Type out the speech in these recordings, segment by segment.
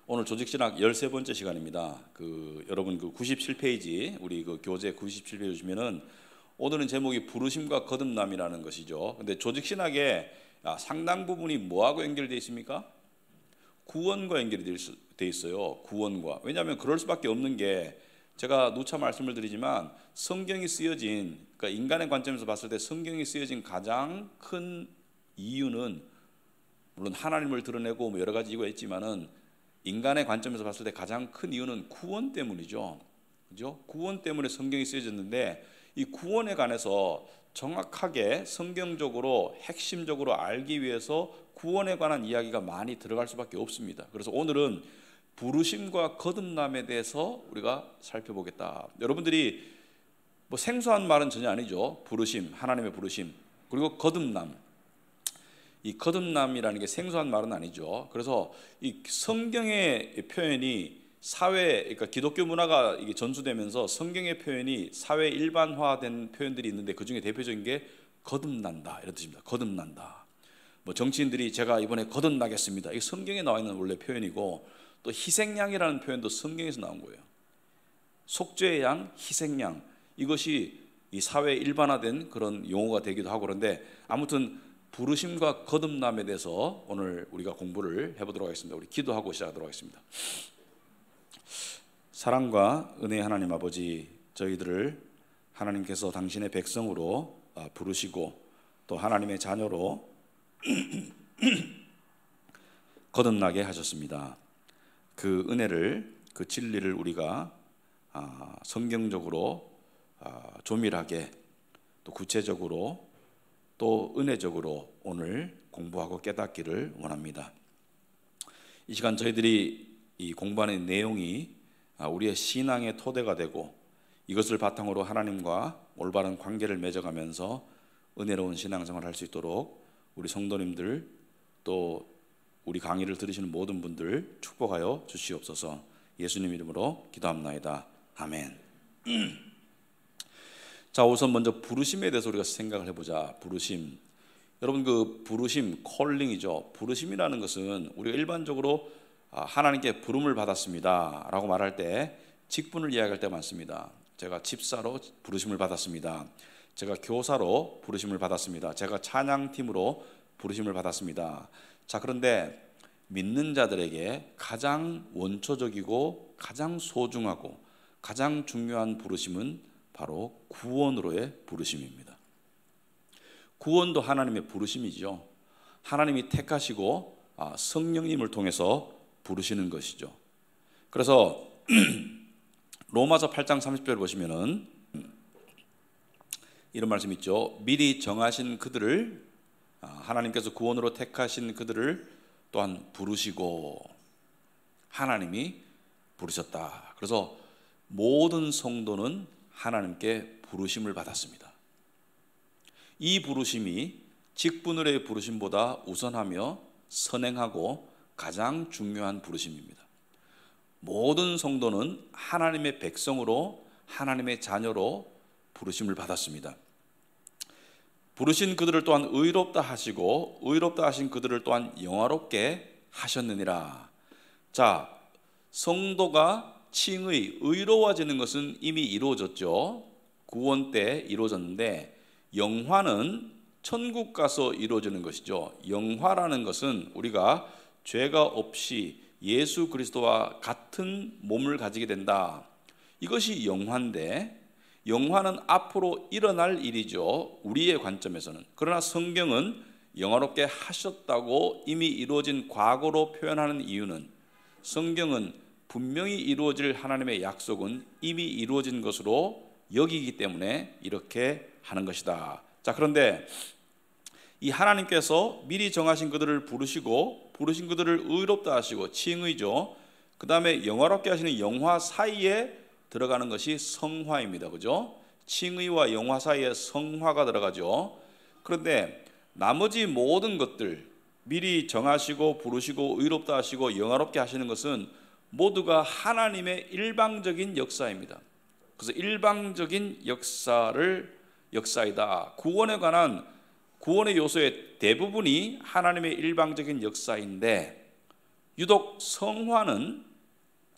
오늘 조직신학 13번째 시간입니다. 여러분 97페이지 우리 교재 97페이지 주시면은 오늘은 제목이 부르심과 거듭남이라는 것이죠. 근데 조직신학의 상당 부분이 뭐하고 연결되어 있습니까? 구원과 연결이 되어 있어요. 구원과. 왜냐하면 그럴 수밖에 없는 게 제가 누차 말씀을 드리지만 성경이 쓰여진, 그러니까 인간의 관점에서 봤을 때 성경이 쓰여진 가장 큰 이유는, 물론 하나님을 드러내고 여러 가지 이유가 있지만은 인간의 관점에서 봤을 때 가장 큰 이유는 구원 때문이죠. 그죠? 구원 때문에 성경이 쓰여졌는데, 이 구원에 관해서 정확하게 성경적으로 핵심적으로 알기 위해서 구원에 관한 이야기가 많이 들어갈 수밖에 없습니다. 그래서 오늘은 부르심과 거듭남에 대해서 우리가 살펴보겠다. 여러분들이 생소한 말은 전혀 아니죠. 부르심, 하나님의 부르심, 그리고 거듭남. 이 거듭남이라는 게 생소한 말은 아니죠. 그래서 이 성경의 표현이 그러니까 기독교 문화가 이게 전수되면서 성경의 표현이 사회 일반화된 표현들이 있는데, 그 중에 대표적인 게 거듭난다 이런 뜻입니다. 거듭난다. 정치인들이 제가 이번에 거듭나겠습니다, 이게 성경에 나와 있는 원래 표현이고, 또 희생양이라는 표현도 성경에서 나온 거예요. 속죄의 양, 희생양, 이것이 이 사회 일반화된 그런 용어가 되기도 하고, 그런데 아무튼 부르심과 거듭남에 대해서 오늘 우리가 공부를 해보도록 하겠습니다. 우리 기도하고 시작하도록 하겠습니다. 사랑과 은혜의 하나님 아버지, 저희들을 하나님께서 당신의 백성으로 부르시고 또 하나님의 자녀로 거듭나게 하셨습니다. 그 은혜를, 그 진리를 우리가 성경적으로 조밀하게, 또 구체적으로, 또 은혜적으로 오늘 공부하고 깨닫기를 원합니다. 이 시간 저희들이 이 공부하는 내용이 우리의 신앙의 토대가 되고, 이것을 바탕으로 하나님과 올바른 관계를 맺어가면서 은혜로운 신앙생활을 할 수 있도록 우리 성도님들, 또 우리 강의를 들으시는 모든 분들 축복하여 주시옵소서. 예수님 이름으로 기도합나이다. 아멘. 자, 우선 먼저 부르심에 대해서 우리가 생각을 해보자. 부르심. 여러분, 부르심, 콜링이죠. 부르심이라는 것은 우리가 일반적으로 하나님께 부름을 받았습니다 라고 말할 때 직분을 이야기할 때 많습니다. 제가 집사로 부르심을 받았습니다. 제가 교사로 부르심을 받았습니다. 제가 찬양팀으로 부르심을 받았습니다. 자, 그런데 믿는 자들에게 가장 원초적이고 가장 소중하고 가장 중요한 부르심은 바로 구원으로의 부르심입니다. 구원도 하나님의 부르심이죠. 하나님이 택하시고 성령님을 통해서 부르시는 것이죠. 그래서 로마서 8장 30절 보시면은 이런 말씀 있죠. 미리 정하신 그들을, 하나님께서 구원으로 택하신 그들을 또한 부르시고 하나님이 부르셨다. 그래서 모든 성도는 하나님께 부르심을 받았습니다. 이 부르심이 직분으로의 부르심보다 우선하며 선행하고 가장 중요한 부르심입니다. 모든 성도는 하나님의 백성으로, 하나님의 자녀로 부르심을 받았습니다. 부르신 그들을 또한 의롭다 하시고 의롭다 하신 그들을 또한 영화롭게 하셨느니라. 자, 성도가 칭의, 의로워지는 것은 이미 이루어졌죠. 구원 때 이루어졌는데, 영화는 천국 가서 이루어지는 것이죠. 영화라는 것은 우리가 죄가 없이 예수 그리스도와 같은 몸을 가지게 된다, 이것이 영화인데, 영화는 앞으로 일어날 일이죠, 우리의 관점에서는. 그러나 성경은 영화롭게 하셨다고 이미 이루어진 과거로 표현하는 이유는, 성경은 분명히 이루어질 하나님의 약속은 이미 이루어진 것으로 여기기 때문에 이렇게 하는 것이다. 자, 그런데 이 하나님께서 미리 정하신 그들을 부르시고 부르신 그들을 의롭다 하시고 칭의죠. 그 다음에 영화롭게 하시는 영화 사이에 들어가는 것이 성화입니다. 그죠? 칭의와 영화 사이에 성화가 들어가죠. 그런데 나머지 모든 것들, 미리 정하시고 부르시고 의롭다 하시고 영화롭게 하시는 것은 모두가 하나님의 일방적인 역사입니다. 그래서 일방적인 역사이다. 구원에 관한 구원의 요소의 대부분이 하나님의 일방적인 역사인데, 유독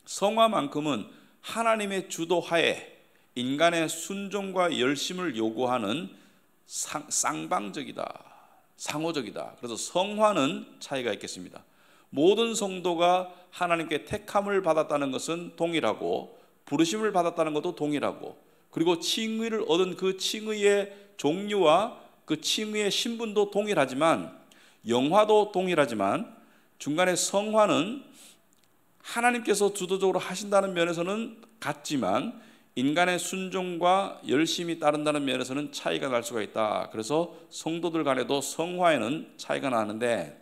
성화만큼은 하나님의 주도하에 인간의 순종과 열심을 요구하는 쌍방적이다, 상호적이다. 그래서 성화는 차이가 있겠습니다. 모든 성도가 하나님께 택함을 받았다는 것은 동일하고, 부르심을 받았다는 것도 동일하고, 그리고 칭의를 얻은 그 칭의의 종류와 그 칭의의 신분도 동일하지만, 영화도 동일하지만, 중간에 성화는 하나님께서 주도적으로 하신다는 면에서는 같지만 인간의 순종과 열심이 따른다는 면에서는 차이가 날 수가 있다. 그래서 성도들 간에도 성화에는 차이가 나는데,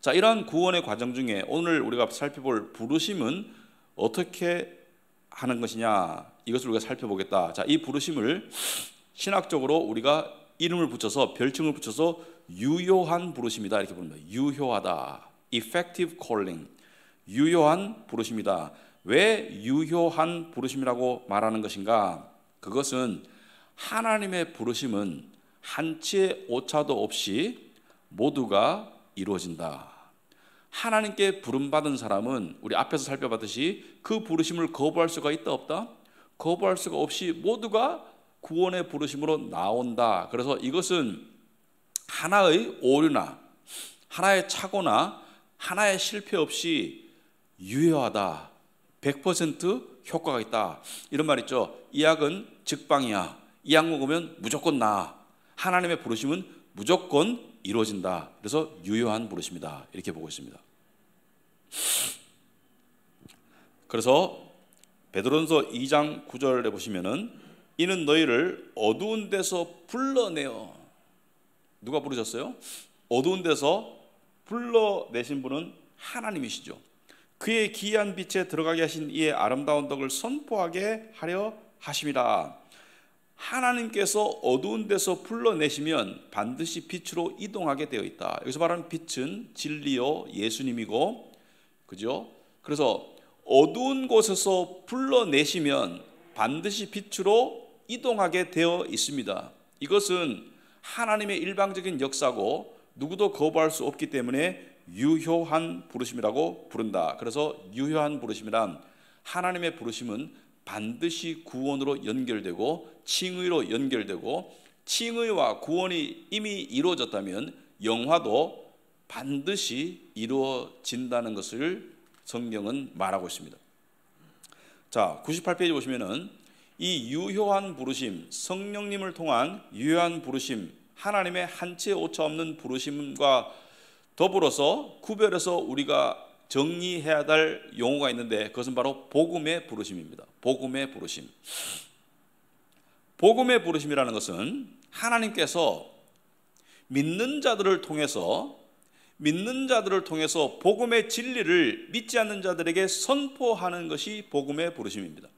자, 이러한 구원의 과정 중에 오늘 우리가 살펴볼 부르심은 어떻게 하는 것이냐, 이것을 우리가 살펴보겠다. 자, 이 부르심을 신학적으로 우리가 이름을 붙여서, 별칭을 붙여서 유효한 부르심이다 이렇게 부릅니다. 유효하다, effective calling, 유효한 부르심이다. 왜 유효한 부르심이라고 말하는 것인가? 그것은 하나님의 부르심은 한치의 오차도 없이 모두가 이루어진다. 하나님께 부름받은 사람은 우리 앞에서 살펴봤듯이 그 부르심을 거부할 수가 있다 없다? 거부할 수가 없이 모두가 구원의 부르심으로 나온다. 그래서 이것은 하나의 오류나 하나의 착오나 하나의 실패 없이 유효하다, 100% 효과가 있다, 이런 말 있죠. 이 약은 즉방이야, 이 약 먹으면 무조건 나아, 하나님의 부르심은 무조건 이루어진다. 그래서 유효한 부르심이다 이렇게 보고 있습니다. 그래서 베드로전서 2장 9절에 보시면은 이는 너희를 어두운 데서 불러내어, 누가 부르셨어요? 어두운 데서 불러내신 분은 하나님이시죠. 그의 기이한 빛에 들어가게 하신 이의 아름다운 덕을 선포하게 하려 하심이라. 하나님께서 어두운 데서 불러내시면 반드시 빛으로 이동하게 되어 있다. 여기서 말하는 빛은 진리요 예수님이고, 그죠? 그래서 어두운 곳에서 불러내시면 반드시 빛으로 이동하게 되어 있습니다. 이것은 하나님의 일방적인 역사고 누구도 거부할 수 없기 때문에 유효한 부르심이라고 부른다. 그래서 유효한 부르심이란 하나님의 부르심은 반드시 구원으로 연결되고 칭의로 연결되고, 칭의와 구원이 이미 이루어졌다면 영화도 반드시 이루어진다는 것을 성경은 말하고 있습니다. 자, 98페이지 보시면은 이 유효한 부르심, 성령님을 통한 유효한 부르심, 하나님의 한치의 오차 없는 부르심과 더불어서 구별해서 우리가 정리해야 될 용어가 있는데, 그것은 바로 복음의 부르심입니다. 복음의 부르심. 복음의 부르심이라는 것은 하나님께서 믿는 자들을 통해서 복음의 진리를 믿지 않는 자들에게 선포하는 것이 복음의 부르심입니다.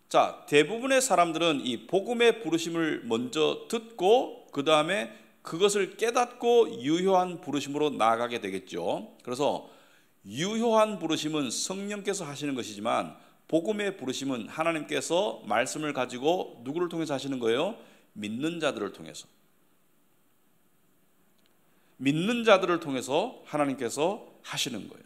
자, 대부분의 사람들은 이 복음의 부르심을 먼저 듣고 그 다음에 그것을 깨닫고 유효한 부르심으로 나아가게 되겠죠. 그래서 유효한 부르심은 성령께서 하시는 것이지만 복음의 부르심은 하나님께서 말씀을 가지고 누구를 통해서 하시는 거예요? 믿는 자들을 통해서. 믿는 자들을 통해서 하나님께서 하시는 거예요.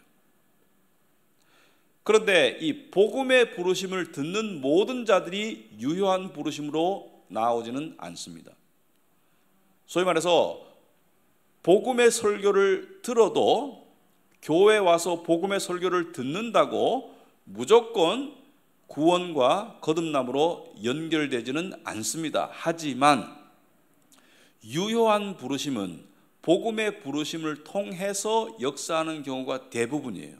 그런데 이 복음의 부르심을 듣는 모든 자들이 유효한 부르심으로 나오지는 않습니다. 소위 말해서 복음의 설교를 들어도 교회에 와서 복음의 설교를 듣는다고 무조건 구원과 거듭남으로 연결되지는 않습니다. 하지만 유효한 부르심은 복음의 부르심을 통해서 역사하는 경우가 대부분이에요.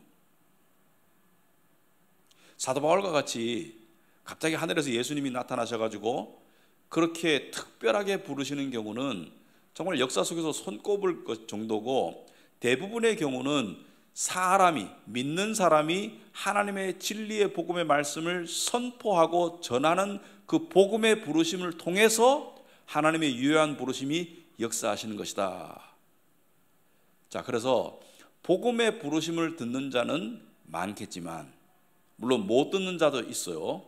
사도 바울과 같이 갑자기 하늘에서 예수님이 나타나셔가지고 그렇게 특별하게 부르시는 경우는 정말 역사 속에서 손꼽을 것 정도고, 대부분의 경우는 믿는 사람이 하나님의 진리의 복음의 말씀을 선포하고 전하는 그 복음의 부르심을 통해서 하나님의 유효한 부르심이 역사하시는 것이다. 자, 그래서 복음의 부르심을 듣는 자는 많겠지만 물론 못 듣는 자도 있어요.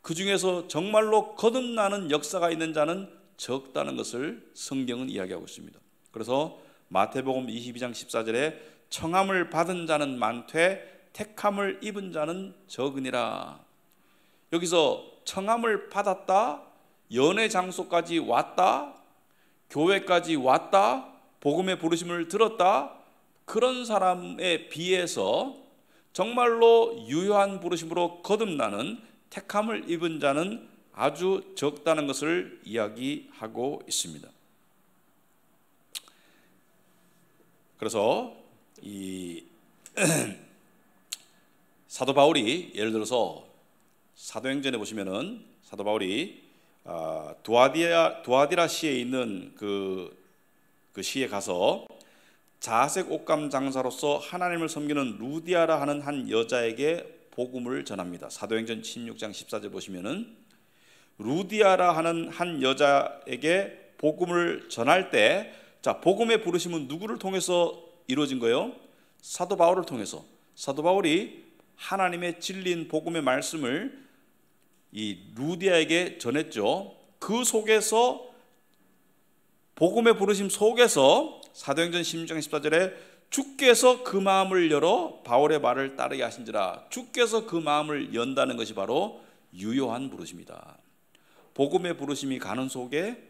그 중에서 정말로 거듭나는 역사가 있는 자는 적다는 것을 성경은 이야기하고 있습니다. 그래서 마태복음 22장 14절에 청함을 받은 자는 많되 택함을 입은 자는 적으니라. 여기서 청함을 받았다, 연애 장소까지 왔다, 교회까지 왔다, 복음의 부르심을 들었다, 그런 사람에 비해서 정말로 유효한 부르심으로 거듭나는 택함을 입은 자는 아주 적다는 것을 이야기하고 있습니다. 그래서 이 사도 바울이 예를 들어서 사도행전에 보시면은 사도 바울이 두아디라 시에 있는 그 시에 가서 자색 옷감 장사로서 하나님을 섬기는 루디아라 하는 한 여자에게 복음을 전합니다. 사도행전 16장 14절 보시면은 루디아라 하는 한 여자에게 복음을 전할 때, 자, 복음의 부르심은 누구를 통해서 이루어진 거예요? 사도 바울을 통해서. 사도 바울이 하나님의 진리인 복음의 말씀을 이 루디아에게 전했죠. 그 속에서, 복음의 부르심 속에서 사도행전 16장 14절에 주께서 그 마음을 열어 바울의 말을 따르게 하신지라, 주께서 그 마음을 연다는 것이 바로 유효한 부르심이다. 복음의 부르심이 가는 속에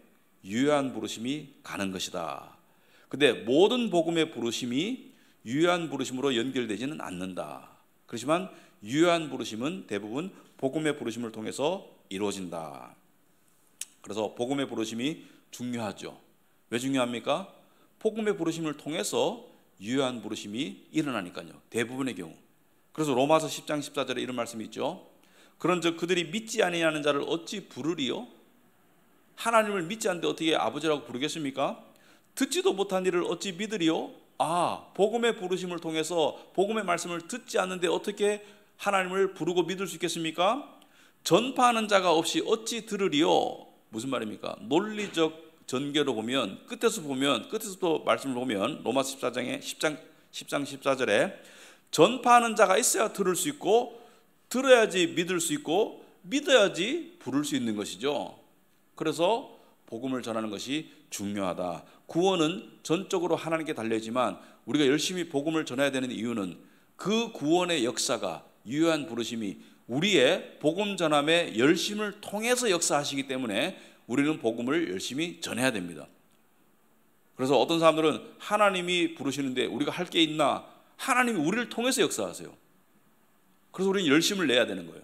유효한 부르심이 가는 것이다. 근데 모든 복음의 부르심이 유효한 부르심으로 연결되지는 않는다. 그렇지만 유효한 부르심은 대부분 복음의 부르심을 통해서 이루어진다. 그래서 복음의 부르심이 중요하죠. 왜 중요합니까? 복음의 부르심을 통해서 유효한 부르심이 일어나니까요. 대부분의 경우. 그래서 로마서 10장 14절에 이런 말씀이 있죠. 그런즉 그들이 믿지 아니하는 자를 어찌 부르리요? 하나님을 믿지 않는데 어떻게 아버지라고 부르겠습니까? 듣지도 못한 일을 어찌 믿으리요? 복음의 부르심을 통해서 복음의 말씀을 듣지 않는데 어떻게 하나님을 부르고 믿을 수 있겠습니까? 전파하는 자가 없이 어찌 들으리요? 무슨 말입니까? 논리적 전개로 보면, 끝에서 또 말씀을 보면 로마서 14장에 10장 14절에 전파하는 자가 있어야 들을 수 있고, 들어야지 믿을 수 있고, 믿어야지 부를 수 있는 것이죠. 그래서 복음을 전하는 것이 중요하다. 구원은 전적으로 하나님께 달려있지만 우리가 열심히 복음을 전해야 되는 이유는 그 구원의 역사가, 유효한 부르심이 우리의 복음 전함의 열심을 통해서 역사하시기 때문에 우리는 복음을 열심히 전해야 됩니다. 그래서 어떤 사람들은 하나님이 부르시는데 우리가 할 게 있나? 하나님이 우리를 통해서 역사하세요. 그래서 우리는 열심을 내야 되는 거예요.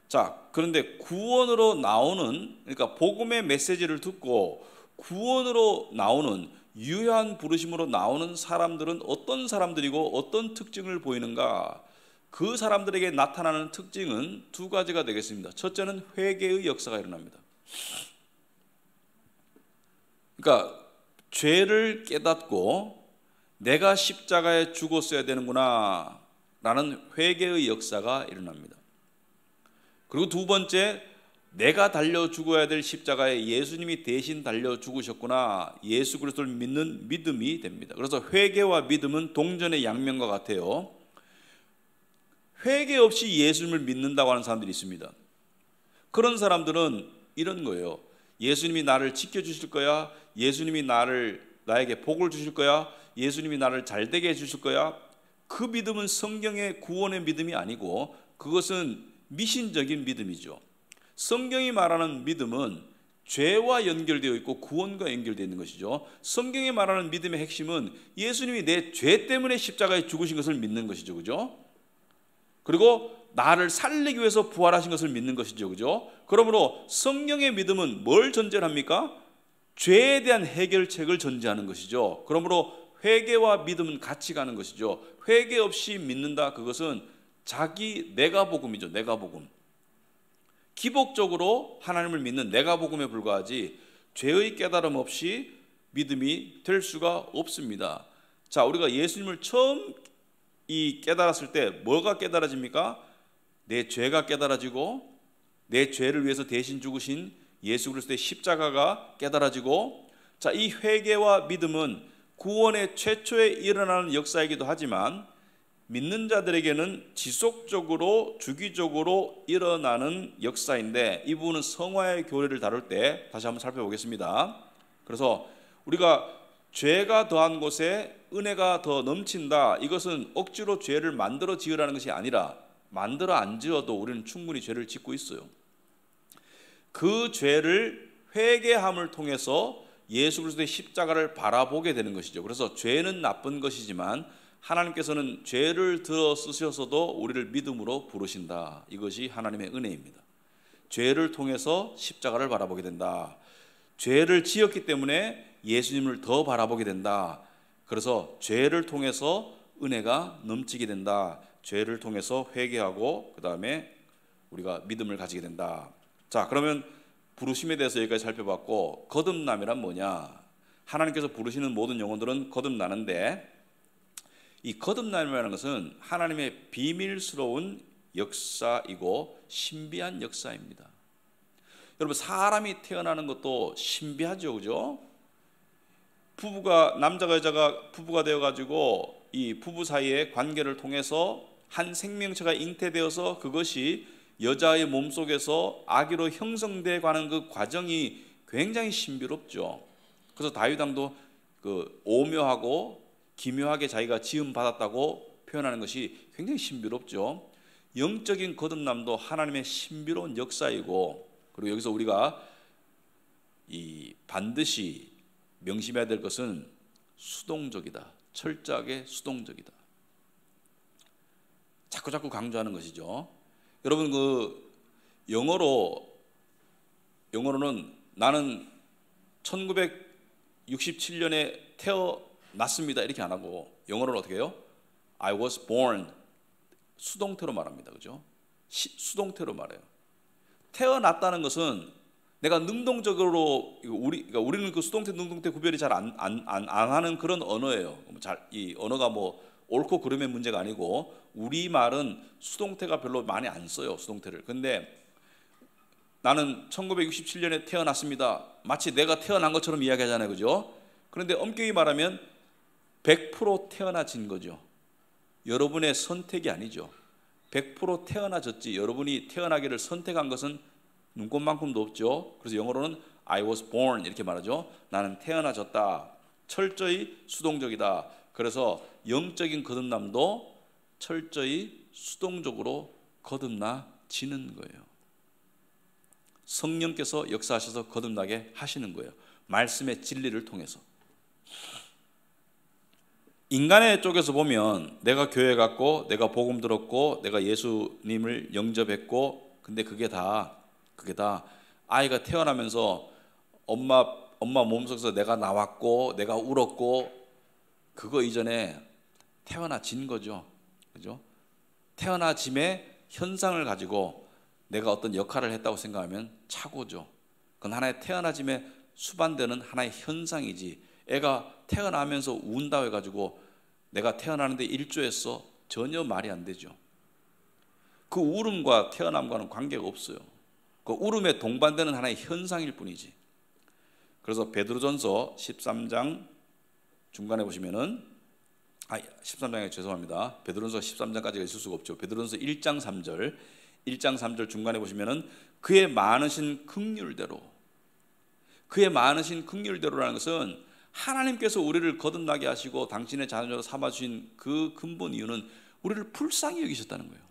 자, 그런데 구원으로 나오는, 그러니까 복음의 메시지를 듣고 구원으로 나오는, 유효한 부르심으로 나오는 사람들은 어떤 사람들이고 어떤 특징을 보이는가? 그 사람들에게 나타나는 특징은 두 가지가 되겠습니다. 첫째는 회개의 역사가 일어납니다. 그러니까 죄를 깨닫고 내가 십자가에 죽었어야 되는구나 라는 회개의 역사가 일어납니다. 그리고 두 번째, 내가 달려 죽어야 될 십자가에 예수님이 대신 달려 죽으셨구나, 예수 그리스도를 믿는 믿음이 됩니다. 그래서 회개와 믿음은 동전의 양면과 같아요. 회개 없이 예수님을 믿는다고 하는 사람들이 있습니다. 그런 사람들은 이런 거예요. 예수님이 나를 지켜주실 거야, 예수님이 나에게 복을 주실 거야, 예수님이 나를 잘되게 해주실 거야. 그 믿음은 성경의 구원의 믿음이 아니고 그것은 미신적인 믿음이죠. 성경이 말하는 믿음은 죄와 연결되어 있고 구원과 연결되어 있는 것이죠. 성경이 말하는 믿음의 핵심은 예수님이 내 죄 때문에 십자가에 죽으신 것을 믿는 것이죠. 그죠? 그리고 나를 살리기 위해서 부활하신 것을 믿는 것이죠. 그죠? 그러므로 성경의 믿음은 뭘 전제를 합니까? 죄에 대한 해결책을 전제하는 것이죠. 그러므로 회개와 믿음은 같이 가는 것이죠. 회개 없이 믿는다, 그것은 내가 복음이죠. 내가 복음. 기복적으로 하나님을 믿는 내가 복음에 불과하지 죄의 깨달음 없이 믿음이 될 수가 없습니다. 자, 우리가 예수님을 처음 깨달았을 때 뭐가 깨달아집니까? 내 죄가 깨달아지고, 내 죄를 위해서 대신 죽으신 예수 그리스도의 십자가가 깨달아지고, 자, 이 회개와 믿음은 구원의 최초에 일어나는 역사이기도 하지만 믿는 자들에게는 지속적으로 주기적으로 일어나는 역사인데, 이 부분은 성화의 교례를 다룰 때 다시 한번 살펴보겠습니다. 그래서 우리가 죄가 더한 곳에 은혜가 더 넘친다. 이것은 억지로 죄를 만들어 지으라는 것이 아니라 만들어 안 지어도 우리는 충분히 죄를 짓고 있어요. 그 죄를 회개함을 통해서 예수 그리스도의 십자가를 바라보게 되는 것이죠. 그래서 죄는 나쁜 것이지만 하나님께서는 죄를 들어 쓰셔서도 우리를 믿음으로 부르신다. 이것이 하나님의 은혜입니다. 죄를 통해서 십자가를 바라보게 된다. 죄를 지었기 때문에 예수님을 더 바라보게 된다. 그래서 죄를 통해서 은혜가 넘치게 된다. 죄를 통해서 회개하고 그 다음에 우리가 믿음을 가지게 된다. 자, 그러면 부르심에 대해서 여기까지 살펴봤고, 거듭남이란 뭐냐? 하나님께서 부르시는 모든 영혼들은 거듭나는데, 이 거듭남이라는 것은 하나님의 비밀스러운 역사이고 신비한 역사입니다. 여러분, 사람이 태어나는 것도 신비하죠, 그죠? 부부가, 남자가 여자가 부부가 되어가지고 이 부부 사이의 관계를 통해서 한 생명체가 잉태되어서 그것이 여자의 몸속에서 아기로 형성돼 가는 그 과정이 굉장히 신비롭죠. 그래서 다윗 왕도 그 오묘하고 기묘하게 자기가 지음 받았다고 표현하는 것이 굉장히 신비롭죠. 영적인 거듭남도 하나님의 신비로운 역사이고, 그리고 여기서 우리가 이 반드시 명심해야 될 것은 수동적이다. 철저하게 수동적이다. 자꾸 강조하는 것이죠. 여러분, 그 영어로는 나는 1967년에 태어났습니다 이렇게 안 하고 영어로는 어떻게 해요? I was born. 수동태로 말합니다. 그죠? 수동태로 말해요. 태어났다는 것은 내가 능동적으로 그러니까 우리는 그 수동태 능동태 구별이 잘 안 하는 그런 언어예요. 이 언어가 뭐 옳고 그름의 문제가 아니고 우리 말은 수동태가 별로 많이 안 써요. 수동태를. 근데 나는 1967년에 태어났습니다. 마치 내가 태어난 것처럼 이야기하잖아요. 그죠? 그런데 엄격히 말하면 100% 태어나진 거죠. 여러분의 선택이 아니죠. 100% 태어나졌지 여러분이 태어나기를 선택한 것은 눈꼽만큼도 없죠. 그래서 영어로는 I was born 이렇게 말하죠. 나는 태어나졌다. 철저히 수동적이다. 그래서 영적인 거듭남도 철저히 수동적으로 거듭나지는 거예요. 성령께서 역사하셔서 거듭나게 하시는 거예요. 말씀의 진리를 통해서. 인간의 쪽에서 보면 내가 교회 갔고 내가 복음 들었고 내가 예수님을 영접했고, 근데 그게 다 아이가 태어나면서 엄마 몸속에서 내가 나왔고 내가 울었고 그거 이전에 태어나진 거죠. 그죠? 태어나짐의 현상을 가지고 내가 어떤 역할을 했다고 생각하면 착오죠. 그건 하나의 태어나짐에 수반되는 하나의 현상이지, 애가 태어나면서 운다 해가지고 내가 태어나는데 일조했어, 전혀 말이 안 되죠. 그 울음과 태어남과는 관계가 없어요. 그 울음에 동반되는 하나의 현상일 뿐이지. 그래서 베드로전서 13장 중간에 보시면은 13장에 죄송합니다. 베드로전서 13장까지가 있을 수가 없죠. 베드로전서 1장 3절 중간에 보시면은 그의 많으신 긍휼대로라는 것은 하나님께서 우리를 거듭나게 하시고 당신의 자녀로 삼아주신 그 근본 이유는 우리를 불쌍히 여기셨다는 거예요.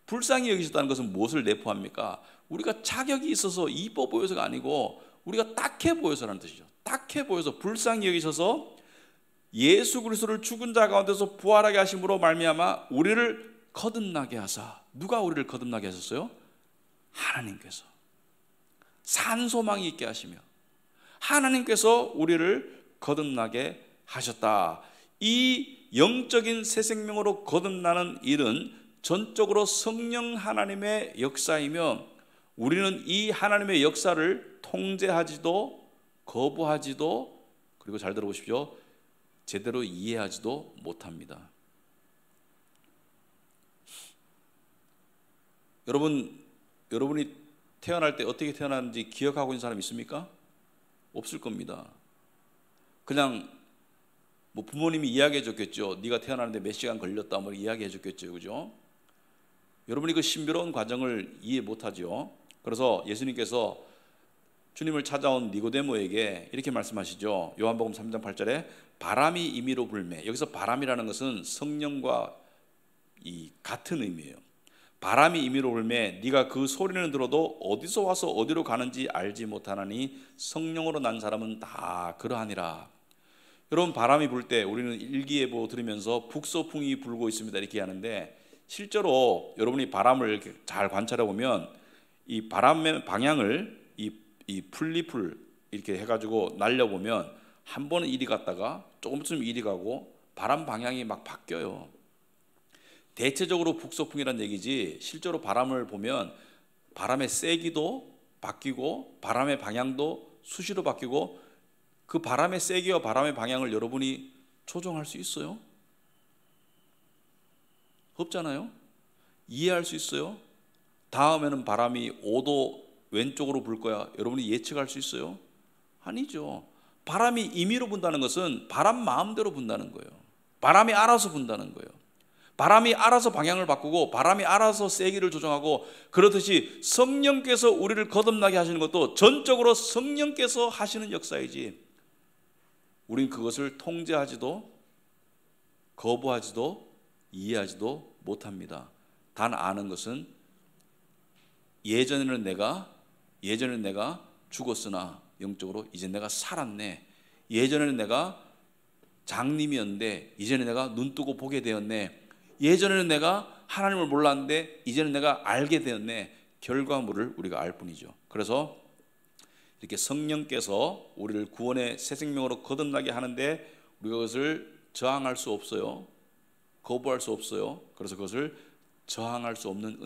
불쌍히 여기셨다는 것은 무엇을 내포합니까? 우리가 자격이 있어서 이뻐 보여서가 아니고 우리가 딱해 보여서라는 뜻이죠. 딱해 보여서 불쌍히 여기셔서 예수 그리스도를 죽은 자 가운데서 부활하게 하심으로 말미암아 우리를 거듭나게 하사. 누가 우리를 거듭나게 하셨어요? 하나님께서. 산 소망이 있게 하시며 하나님께서 우리를 거듭나게 하셨다. 이 영적인 새 생명으로 거듭나는 일은 전적으로 성령 하나님의 역사이며 우리는 이 하나님의 역사를 통제하지도 거부하지도, 그리고 잘 들어보십시오, 제대로 이해하지도 못합니다. 여러분이 태어날 때 어떻게 태어났는지 기억하고 있는 사람 있습니까? 없을 겁니다. 그냥 뭐 부모님이 이야기해 줬겠죠. 네가 태어나는데 몇 시간 걸렸다 뭐 이야기해 줬겠죠. 그죠? 여러분이 그 신비로운 과정을 이해 못하죠. 그래서 예수님께서 주님을 찾아온 니고데모에게 이렇게 말씀하시죠. 요한복음 3장 8절에 바람이 임의로 불매. 여기서 바람이라는 것은 성령과 같은 의미예요. 바람이 임의로 불매 네가 그 소리는 들어도 어디서 와서 어디로 가는지 알지 못하나니 성령으로 난 사람은 다 그러하니라. 여러분, 바람이 불 때 우리는 일기예보 들으면서 북서풍이 불고 있습니다 이렇게 하는데, 실제로 여러분이 바람을 이렇게 잘 관찰해 보면 이 바람의 방향을 이 풀리풀 이렇게 해가지고 날려보면 한 번은 이리 갔다가 조금 있으면 이리 가고 바람 방향이 막 바뀌어요. 대체적으로 북서풍이란 얘기지, 실제로 바람을 보면 바람의 세기도 바뀌고 바람의 방향도 수시로 바뀌고, 그 바람의 세기와 바람의 방향을 여러분이 조정할 수 있어요? 없잖아요. 이해할 수 있어요? 다음에는 바람이 5도 왼쪽으로 불 거야, 여러분이 예측할 수 있어요? 아니죠. 바람이 임의로 분다는 것은 바람 마음대로 분다는 거예요. 바람이 알아서 분다는 거예요. 바람이 알아서 방향을 바꾸고 바람이 알아서 세기를 조정하고, 그렇듯이 성령께서 우리를 거듭나게 하시는 것도 전적으로 성령께서 하시는 역사이지, 우린 그것을 통제하지도 거부하지도 이해하지도 못합니다. 단 아는 것은 예전에는 내가 죽었으나 영적으로 이제 내가 살았네. 예전에는 내가 장님이었는데 이제는 내가 눈 뜨고 보게 되었네. 예전에는 내가 하나님을 몰랐는데 이제는 내가 알게 되었네. 결과물을 우리가 알 뿐이죠. 그래서 이렇게 성령께서 우리를 구원의 새 생명으로 거듭나게 하는데 우리가 그것을 저항할 수 없어요. 거부할 수 없어요. 그래서 그것을 저항할 수 없는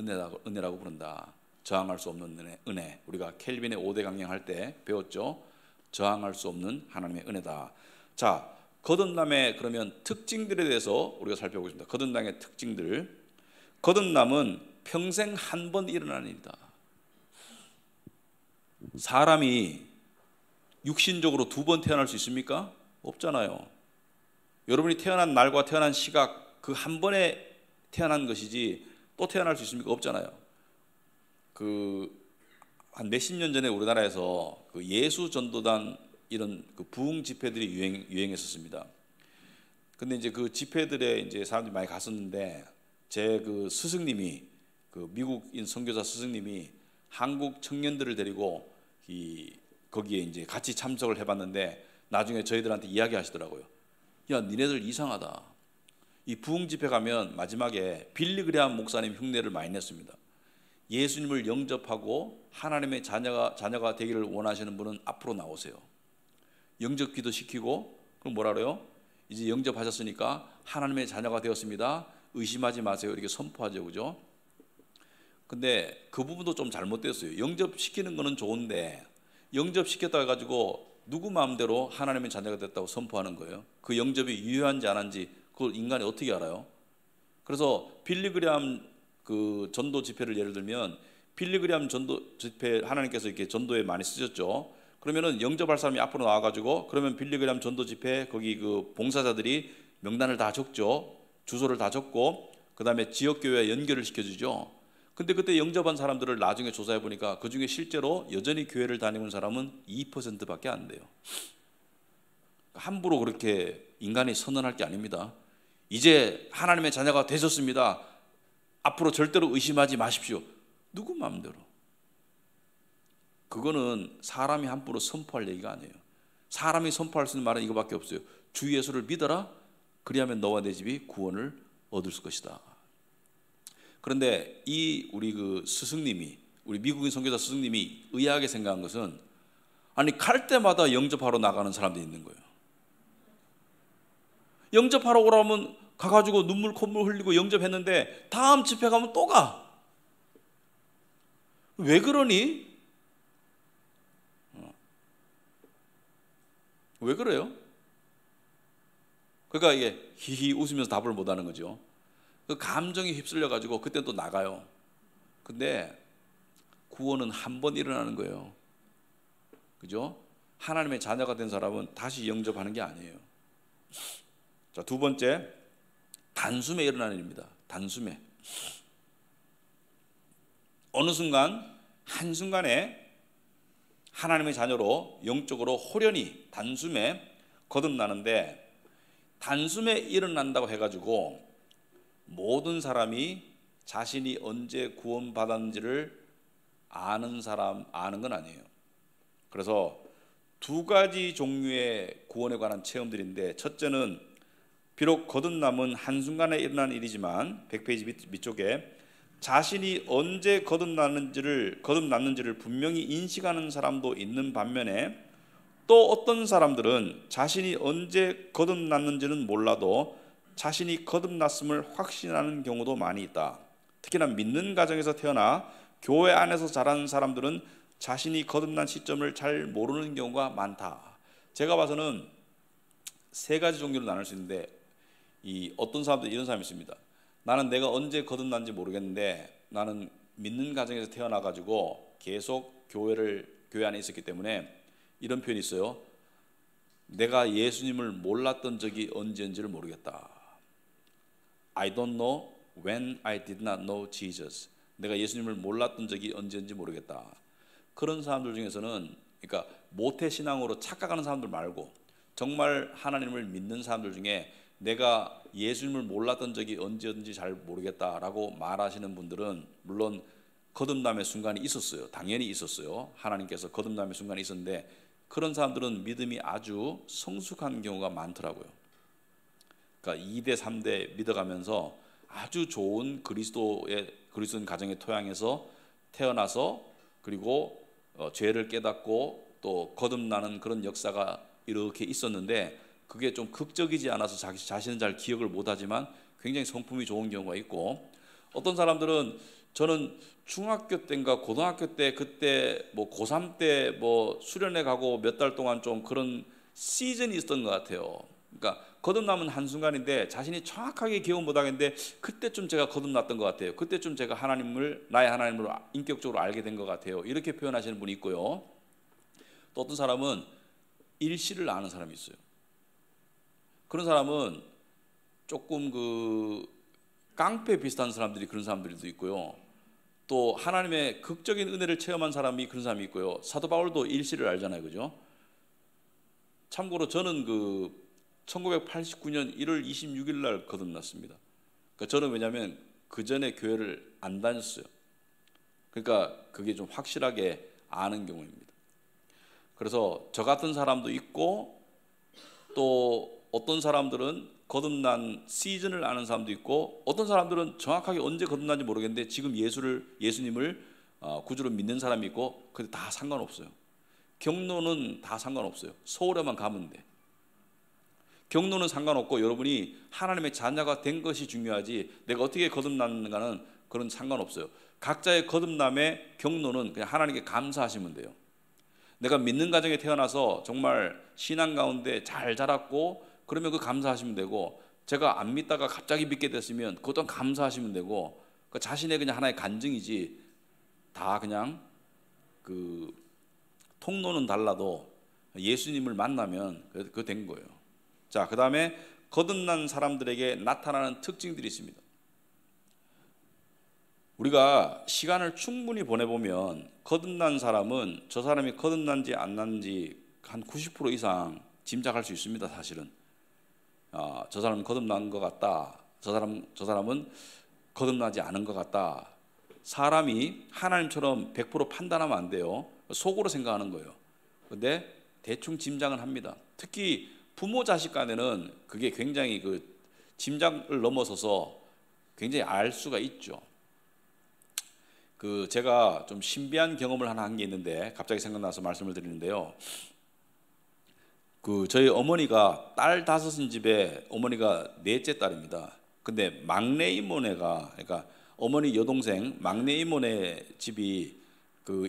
은혜라고 부른다. 저항할 수 없는 은혜. 우리가 켈빈의 5대 강령 할 때 배웠죠. 저항할 수 없는 하나님의 은혜다. 자, 거듭남의 그러면 특징들에 대해서 우리가 살펴보겠습니다. 거듭남의 특징들. 거듭남은 평생 한 번 일어나는 일이다. 사람이 육신적으로 2번 태어날 수 있습니까? 없잖아요. 여러분이 태어난 날과 태어난 시각 그 한 번에 태어난 것이지 또 태어날 수 있습니까? 없잖아요. 한 몇십 년 전에 우리나라에서 그 예수 전도단 이런 그 부흥 집회들이 유행했었습니다. 근데 이제 그 집회들에 이제 사람들이 많이 갔었는데, 제 그 스승님이, 그 미국인 선교사 스승님이 한국 청년들을 데리고 거기에 이제 같이 참석을 해봤는데, 나중에 저희들한테 이야기하시더라고요. 야, 니네들 이상하다. 이 부흥 집회 가면 마지막에 빌리 그레함 목사님 흉내를 많이 냈습니다. 예수님을 영접하고 하나님의 자녀가 되기를 원하시는 분은 앞으로 나오세요. 영접 기도 시키고, 그럼 뭐라 그래요? 이제 영접하셨으니까 하나님의 자녀가 되었습니다. 의심하지 마세요. 이렇게 선포하죠, 그죠? 근데 그 부분도 좀 잘못됐어요. 영접시키는 거는 좋은데 영접시켰다 해가지고 누구 마음대로 하나님의 자녀가 됐다고 선포하는 거예요? 그 영접이 유효한지 안 한지 그걸 인간이 어떻게 알아요? 그래서 빌리그레함 그 전도 집회를 예를 들면, 빌리그레함 전도 집회 하나님께서 이렇게 전도에 많이 쓰셨죠. 그러면은 영접할 사람이 앞으로 나와가지고, 그러면 빌리그레함 전도 집회 거기 그 봉사자들이 명단을 다 적죠. 주소를 다 적고 그 다음에 지역교회에 연결을 시켜주죠. 근데 그때 영접한 사람들을 나중에 조사해 보니까 그 중에 실제로 여전히 교회를 다니는 사람은 2%밖에 안 돼요. 함부로 그렇게 인간이 선언할 게 아닙니다. 이제 하나님의 자녀가 되셨습니다. 앞으로 절대로 의심하지 마십시오. 누구 마음대로. 그거는 사람이 함부로 선포할 얘기가 아니에요. 사람이 선포할 수 있는 말은 이거밖에 없어요. 주 예수를 믿어라. 그리하면 너와 내 집이 구원을 얻을 것이다. 그런데 우리 그 스승님이, 우리 미국인 선교사 스승님이 의아하게 생각한 것은, 아니 갈 때마다 영접하러 나가는 사람들이 있는 거예요. 영접하러 오라면 가가지고 눈물 콧물 흘리고 영접했는데 다음 집회 가면 또 가. 왜 그러니? 왜 그래요? 그러니까 이게 히히 웃으면서 답을 못하는 거죠. 그 감정이 휩쓸려 가지고 그때 또 나가요. 근데 구원은 한 번 일어나는 거예요. 그죠? 하나님의 자녀가 된 사람은 다시 영접하는 게 아니에요. 자, 두 번째, 단숨에 일어나는 일입니다. 단숨에. 어느 순간, 한순간에 하나님의 자녀로 영적으로 호련히 단숨에 거듭나는데, 단숨에 일어난다고 해가지고 모든 사람이 자신이 언제 구원받았는지를 아는 건 아니에요. 그래서 두 가지 종류의 구원에 관한 체험들인데, 첫째는 비록 거듭남은 한순간에 일어난 일이지만 100페이지 밑쪽에 자신이 언제 거듭났는지를 분명히 인식하는 사람도 있는 반면에, 또 어떤 사람들은 자신이 언제 거듭났는지는 몰라도 자신이 거듭났음을 확신하는 경우도 많이 있다. 특히나 믿는 가정에서 태어나 교회 안에서 자란 사람들은 자신이 거듭난 시점을 잘 모르는 경우가 많다. 제가 봐서는 세 가지 종류로 나눌 수 있는데, 어떤 사람들 이런 사람이 있습니다. 나는 내가 언제 거듭난지 모르겠는데 나는 믿는 가정에서 태어나가지고 계속 교회 안에 있었기 때문에, 이런 표현이 있어요. 내가 예수님을 몰랐던 적이 언제인지를 모르겠다. I don't know when I did not know Jesus. 내가 예수님을 몰랐던 적이 언제인지 모르겠다. 그런 사람들 중에서는, 그러니까 모태신앙으로 착각하는 사람들 말고 정말 하나님을 믿는 사람들 중에 내가 예수님을 몰랐던 적이 언제인지 잘 모르겠다라고 말하시는 분들은 물론 거듭남의 순간이 있었어요. 당연히 있었어요. 하나님께서 거듭남의 순간이 있었는데, 그런 사람들은 믿음이 아주 성숙한 경우가 많더라고요. 그러니까 2대 3대 믿어가면서 아주 좋은 그리스도인 가정의 토양에서 태어나서, 그리고 죄를 깨닫고 또 거듭나는 그런 역사가 이렇게 있었는데, 그게 좀 극적이지 않아서 자신은 잘 기억을 못하지만 굉장히 성품이 좋은 경우가 있고, 어떤 사람들은 저는 중학교 때인가 고등학교 때, 그때 뭐 고3 때 뭐 수련회 가고 몇 달 동안 좀 그런 시즌이 있었던 것 같아요. 그러니까 거듭남은 한순간인데 자신이 정확하게 기억 못하겠는데 그때쯤 제가 거듭났던 것 같아요. 그때쯤 제가 나의 하나님을 인격적으로 알게 된 것 같아요. 이렇게 표현하시는 분이 있고요. 또 어떤 사람은 일시를 아는 사람이 있어요. 그런 사람은 조금 깡패 비슷한 사람들이 그런 사람들도 있고요. 또 하나님의 극적인 은혜를 체험한 사람이 그런 사람이 있고요. 사도 바울도 일시를 알잖아요, 그죠? 참고로 저는 1989년 1월 26일 날 거듭났습니다. 그러니까 저는 왜냐하면 그 전에 교회를 안 다녔어요. 그러니까 그게 좀 확실하게 아는 경우입니다. 그래서 저 같은 사람도 있고, 또 어떤 사람들은 거듭난 시즌을 아는 사람도 있고, 어떤 사람들은 정확하게 언제 거듭난지 모르겠는데 지금 예수님을 구주로 믿는 사람이 있고, 근데 다 상관없어요. 경로는 다 상관없어요. 서울에만 가면 돼. 경로는 상관없고 여러분이 하나님의 자녀가 된 것이 중요하지, 내가 어떻게 거듭났는가는 그런 상관없어요. 각자의 거듭남의 경로는 그냥 하나님께 감사하시면 돼요. 내가 믿는 가정에 태어나서 정말 신앙 가운데 잘 자랐고 그러면 감사하시면 되고, 제가 안 믿다가 갑자기 믿게 됐으면 그것도 감사하시면 되고, 자신의 그냥 하나의 간증이지, 다 그냥 통로는 달라도 예수님을 만나면 그거 된 거예요. 자, 그 다음에 거듭난 사람들에게 나타나는 특징들이 있습니다. 우리가 시간을 충분히 보내보면 거듭난 사람은 저 사람이 거듭난지 안 났는지 한 90% 이상 짐작할 수 있습니다. 사실은 저 사람은 거듭난 것 같다, 저 사람은 거듭나지 않은 것 같다. 사람이 하나님처럼 100% 판단하면 안 돼요. 속으로 생각하는 거예요. 근데 대충 짐작은 합니다. 특히 부모 자식 간에는 그게 굉장히 짐작을 넘어서서 굉장히 알 수가 있죠. 제가 좀 신비한 경험을 하나 한 게 있는데 갑자기 생각나서 말씀을 드리는데요. 저희 어머니가 딸 5인 집에 어머니가 넷째 딸입니다. 근데 막내 이모네가, 그러니까 어머니 여동생 막내 이모네 집이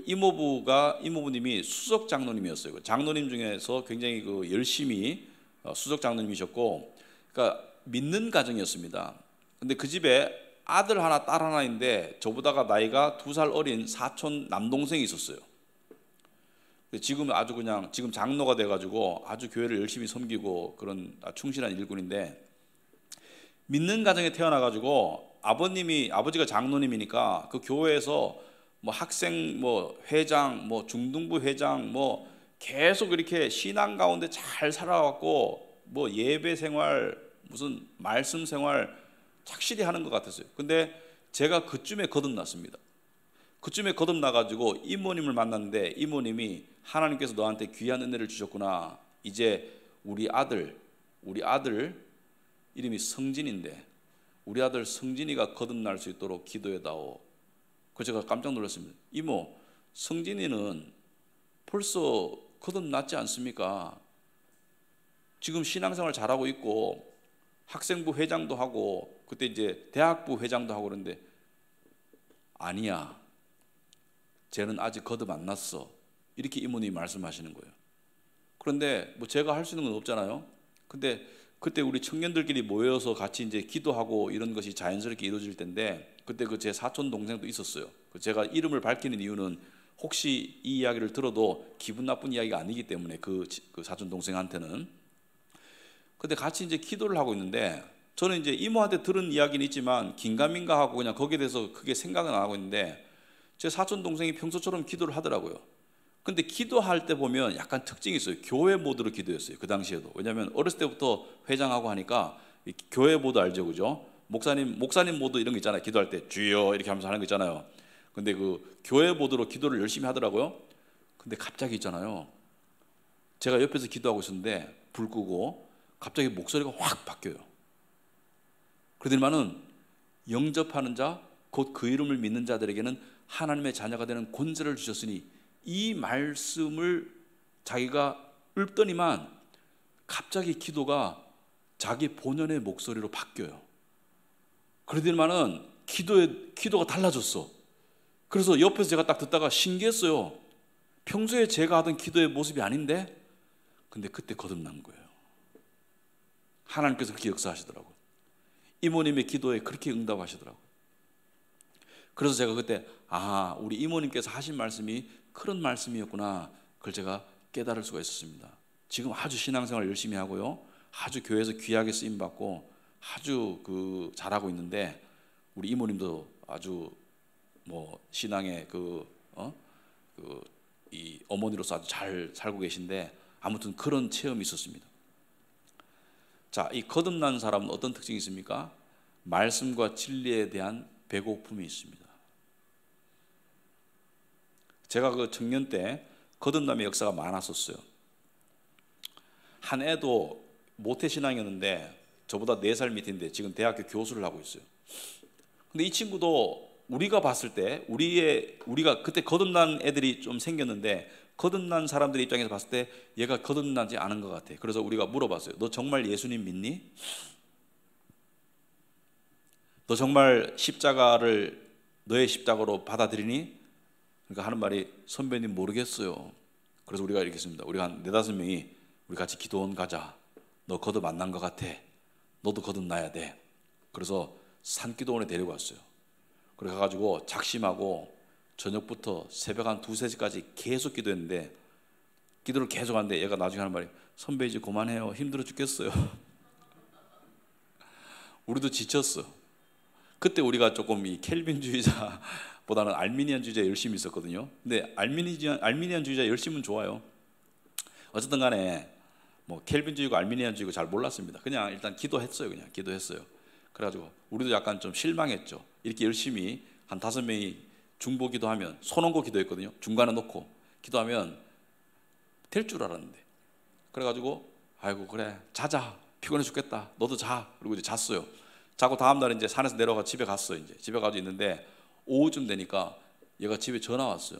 이모부님이 수석 장로님이었어요. 장로님 중에서 굉장히 열심히 수석 장로님이셨고, 그러니까 믿는 가정이었습니다. 근데 그 집에 아들 하나 딸 하나인데 저보다가 나이가 2살 어린 사촌 남동생이 있었어요. 지금 지금 장로가 돼가지고 아주 교회를 열심히 섬기고 그런 충실한 일꾼인데, 믿는 가정에 태어나가지고 아버지가 장로님이니까 그 교회에서 뭐 학생 뭐 회장, 뭐 중등부 회장, 뭐 계속 이렇게 신앙 가운데 잘 살아왔고 뭐 예배 생활, 무슨 말씀 생활 착실히 하는 것 같았어요. 근데 제가 그쯤에 거듭났습니다. 그쯤에 거듭나가지고 이모님을 만났는데 이모님이 하나님께서 너한테 귀한 은혜를 주셨구나. 이제 우리 아들 이름이 성진인데 우리 아들 성진이가 거듭날 수 있도록 기도해다오. 그래서 제가 깜짝 놀랐습니다. 이모, 성진이는 벌써 거듭났지 않습니까? 지금 신앙생활 잘하고 있고 학생부 회장도 하고 그때 이제 대학부 회장도 하고 그러는데 아니야, 쟤는 아직 거듭 안 났어. 이렇게 이모님이 말씀하시는 거예요. 그런데 뭐 제가 할 수 있는 건 없잖아요. 근데 그때 우리 청년들끼리 모여서 같이 이제 기도하고 이런 것이 자연스럽게 이루어질 텐데 그때 그 제 사촌 동생도 있었어요. 제가 이름을 밝히는 이유는 혹시 이 이야기를 들어도 기분 나쁜 이야기가 아니기 때문에 그 사촌 동생한테는. 근데 같이 이제 기도를 하고 있는데 저는 이제 이모한테 들은 이야기는 있지만 긴가민가 하고 그냥 거기에 대해서 크게 생각은 안 하고 있는데 제 사촌 동생이 평소처럼 기도를 하더라고요. 근데 기도할 때 보면 약간 특징이 있어요. 교회 모드로 기도했어요. 그 당시에도. 왜냐하면 어렸을 때부터 회장하고 하니까 교회 모드 알죠, 그죠? 목사님 모드 이런 거 있잖아요. 기도할 때 주여 이렇게 하면서 하는 거 있잖아요. 근데 그 교회 모드로 기도를 열심히 하더라고요. 근데 갑자기 있잖아요. 제가 옆에서 기도하고 있었는데 불 끄고 갑자기 목소리가 확 바뀌어요. 그러더니만은 영접하는 자, 곧 그 이름을 믿는 자들에게는 하나님의 자녀가 되는 권세를 주셨으니 이 말씀을 자기가 읊더니만 갑자기 기도가 자기 본연의 목소리로 바뀌어요. 그러더니만은 기도가 달라졌어. 그래서 옆에서 제가 딱 듣다가 신기했어요. 평소에 제가 하던 기도의 모습이 아닌데, 근데 그때 거듭난 거예요. 하나님께서 그렇게 역사하시더라고요. 이모님의 기도에 그렇게 응답하시더라고요. 그래서 제가 그때 우리 이모님께서 하신 말씀이 그런 말씀이었구나. 그걸 제가 깨달을 수가 있었습니다. 지금 아주 신앙생활 열심히 하고요. 아주 교회에서 귀하게 쓰임 받고 아주 잘하고 있는데 우리 이모님도 아주 뭐 신앙의 이 어머니로서 아주 잘 살고 계신데 아무튼 그런 체험이 있었습니다. 자, 이 거듭난 사람은 어떤 특징이 있습니까? 말씀과 진리에 대한 배고픔이 있습니다. 제가 그 청년 때 거듭남의 역사가 많았었어요. 한 애도 모태신앙이었는데 저보다 4살 밑인데 지금 대학교 교수를 하고 있어요. 근데 이 친구도 우리가 봤을 때 우리가 그때 거듭난 애들이 좀 생겼는데 거듭난 사람들 입장에서 봤을 때 얘가 거듭나지 않은 것 같아. 그래서 우리가 물어봤어요. 너 정말 예수님 믿니? 너 정말 십자가를 너의 십자가로 받아들이니? 그러니까 하는 말이 선배님 모르겠어요. 그래서 우리가 이렇게 했습니다. 우리가 한 4-5명이 우리 같이 기도원 가자. 너 거듭 안 난 것 같아. 너도 거듭나야 돼. 그래서 산기도원에 데리고 왔어요. 그래 가지고 작심하고 저녁부터 새벽 한 2-3시까지 계속 기도했는데 기도를 계속 하는데 얘가 나중에 하는 말이 선배 이제 그만해요. 힘들어 죽겠어요. 우리도 지쳤어. 그때 우리가 조금 이 켈빈주의자보다는 알미니안주의자 열심히 있었거든요. 근데 알미니안주의자 열심은 좋아요. 어쨌든 간에 뭐 켈빈주의고 알미니안주의고 잘 몰랐습니다. 그냥 일단 기도했어요. 그냥 기도했어요. 그래가지고 우리도 약간 좀 실망했죠. 이렇게 열심히 한 5명이 중보 기도하면 손 얹고 기도했거든요. 중간에 놓고 기도하면 될 줄 알았는데 그래가지고 아이고 그래 자자 피곤해 죽겠다 너도 자. 그리고 이제 잤어요. 자고 다음날 이제 산에서 내려가 집에 갔어요. 이제 집에 가서 있는데 오후쯤 되니까 얘가 집에 전화 왔어요.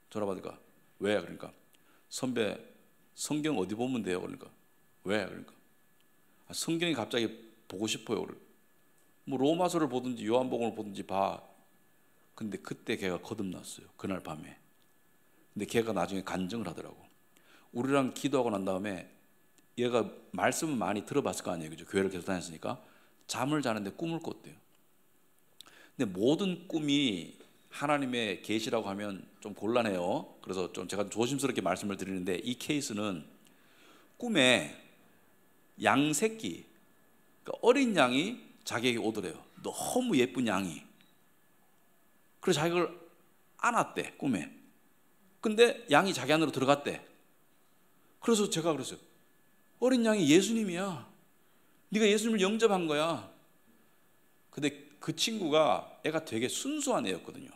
전화 받으니까 왜? 그러니까 선배 성경 어디 보면 돼요? 그러니까 왜? 그러니까 성경이 갑자기 보고 싶어요. 뭐 로마서를 보든지 요한복음을 보든지 봐. 근데 그때 걔가 거듭났어요. 그날 밤에. 근데 걔가 나중에 간증을 하더라고. 우리랑 기도하고 난 다음에 얘가 말씀을 많이 들어봤을 거 아니에요. 그죠? 교회를 계속 다녔으니까 잠을 자는데 꿈을 꿨대요. 근데 모든 꿈이 하나님의 계시라고 하면 좀 곤란해요. 그래서 좀 제가 조심스럽게 말씀을 드리는데 이 케이스는 꿈에 양 새끼, 그러니까 어린 양이 자기에게 오더래요. 너무 예쁜 양이. 그래서 자기가 안았대, 꿈에. 근데 양이 자기 안으로 들어갔대. 그래서 제가 그랬어요. 어린 양이 예수님이야. 네가 예수님을 영접한 거야. 근데 그 친구가 애가 되게 순수한 애였거든요.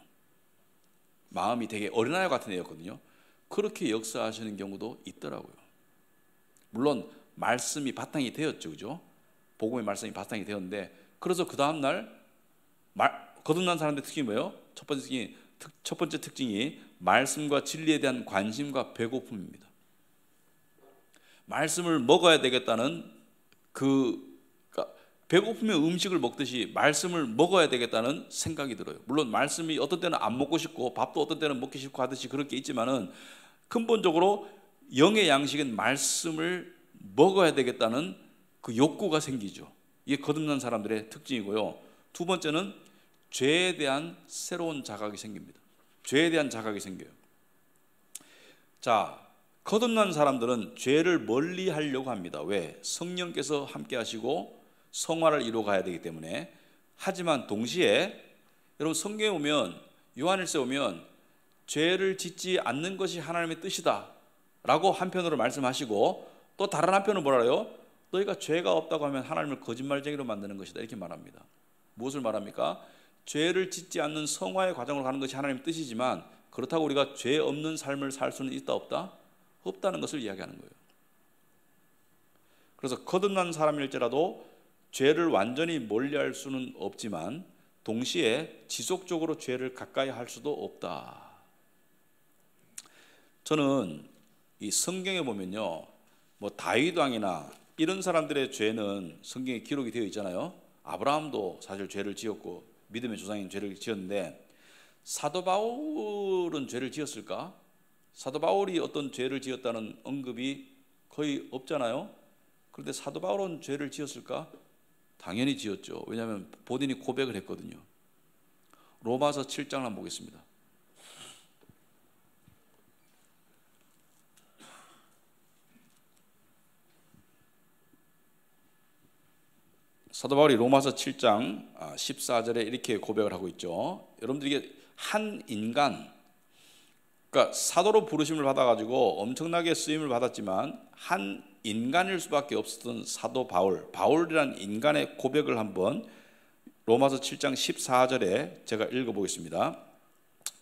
마음이 되게 어린아이 같은 애였거든요. 그렇게 역사하시는 경우도 있더라고요. 물론 말씀이 바탕이 되었죠, 그죠? 복음의 말씀이 바탕이 되었는데, 그래서 그 다음 날 거듭난 사람들의 특징이 뭐예요? 첫 번째 특징이 말씀과 진리에 대한 관심과 배고픔입니다. 말씀을 먹어야 되겠다는 그러니까 배고프면 음식을 먹듯이 말씀을 먹어야 되겠다는 생각이 들어요. 물론 말씀이 어떤 때는 안 먹고 싶고 밥도 어떤 때는 먹기 싫고 하듯이 그렇게 있지만은 근본적으로 영의 양식은 말씀을 먹어야 되겠다는 그 욕구가 생기죠. 이게 거듭난 사람들의 특징이고요. 두 번째는 죄에 대한 새로운 자각이 생깁니다. 죄에 대한 자각이 생겨요. 자, 거듭난 사람들은 죄를 멀리 하려고 합니다. 왜? 성령께서 함께 하시고 성화를 이루어 가야 되기 때문에. 하지만 동시에 여러분 성경에 오면, 요한일서에 오면 죄를 짓지 않는 것이 하나님의 뜻이다 라고 한편으로 말씀하시고, 또 다른 한편으로 뭐라 해요? 너희가 죄가 없다고 하면 하나님을 거짓말쟁이로 만드는 것이다 이렇게 말합니다. 무엇을 말합니까? 죄를 짓지 않는 성화의 과정으로 가는 것이 하나님의 뜻이지만, 그렇다고 우리가 죄 없는 삶을 살 수는 있다 없다? 없다는 것을 이야기하는 거예요. 그래서 거듭난 사람일지라도 죄를 완전히 멀리할 수는 없지만 동시에 지속적으로 죄를 가까이 할 수도 없다. 저는 이 성경에 보면요, 뭐 다윗 왕이나 이런 사람들의 죄는 성경에 기록이 되어 있잖아요. 아브라함도 사실 죄를 지었고 믿음의 조상인 죄를 지었는데, 사도 바울은 죄를 지었을까? 사도 바울이 어떤 죄를 지었다는 언급이 거의 없잖아요. 그런데 사도 바울은 죄를 지었을까? 당연히 지었죠. 왜냐하면 본인이 고백을 했거든요. 로마서 7장을 한번 보겠습니다. 사도 바울이 로마서 7장 14절에 이렇게 고백을 하고 있죠. 여러분들에게 한 인간, 그러니까 사도로 부르심을 받아가지고 엄청나게 쓰임을 받았지만 한 인간일 수밖에 없었던 사도 바울이라는 인간의 고백을 한번 로마서 7장 14절에 제가 읽어보겠습니다.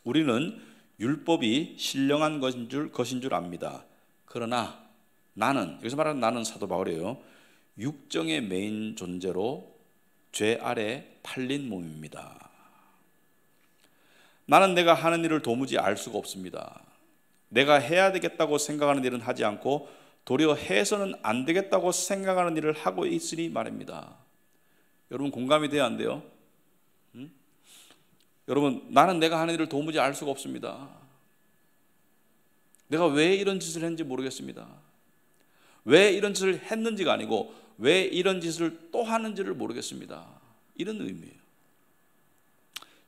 우리는 율법이 신령한 것인 줄 압니다. 그러나 나는, 여기서 말하는 나는 사도 바울이에요. 육정의 메인 존재로 죄 아래 팔린 몸입니다. 나는 내가 하는 일을 도무지 알 수가 없습니다. 내가 해야 되겠다고 생각하는 일은 하지 않고 도리어 해서는 안 되겠다고 생각하는 일을 하고 있으니 말입니다. 여러분 공감이 돼야 안 돼요? 여러분, 나는 내가 하는 일을 도무지 알 수가 없습니다. 내가 왜 이런 짓을 했는지 모르겠습니다. 왜 이런 짓을 했는지가 아니고 왜 이런 짓을 또 하는지를 모르겠습니다. 이런 의미예요.